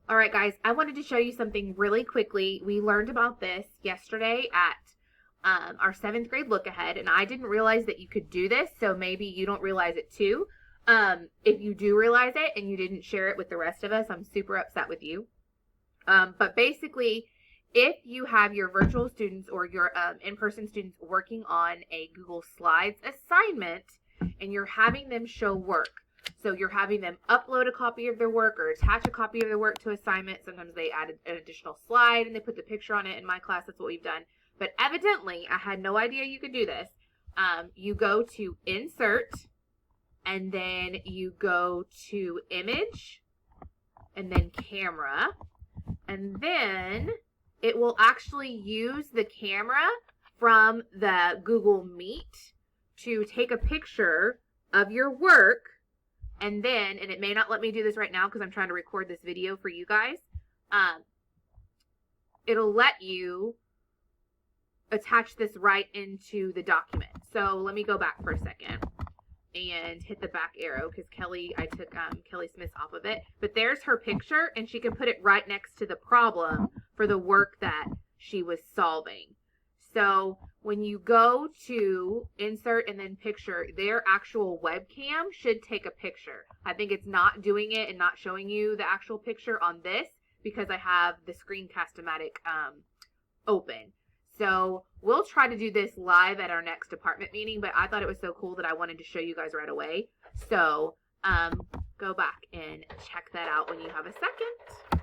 All right, guys, I wanted to show you something really quickly. We learned about this yesterday at our 7th grade look ahead, and I didn't realize that you could do this, so maybe you don't realize it too. If you do realize it and you didn't share it with the rest of us, I'm super upset with you. But basically, if you have your virtual students or your in-person students working on a Google Slides assignment and you're having them show work, so you're having them upload a copy of their work or attach a copy of their work to assignment. Sometimes they add an additional slide and they put the picture on it. In my class, that's what we've done. But evidently, I had no idea you could do this. You go to Insert, and then you go to Image, and then Camera. And then it will actually use the camera from the Google Meet to take a picture of your work. And it may not let me do this right now because I'm trying to record this video for you guys. It'll let you attach this right into the document. So let me go back for a second and hit the back arrow because I took Kelly Smith off of it. But there's her picture, and she can put it right next to the problem for the work that she was solving. So when you go to Insert and then Picture, their actual webcam should take a picture. I think it's not doing it and not showing you the actual picture on this because I have the Screencast-O-Matic open. So we'll try to do this live at our next department meeting, but I thought it was so cool that I wanted to show you guys right away. So go back and check that out when you have a second.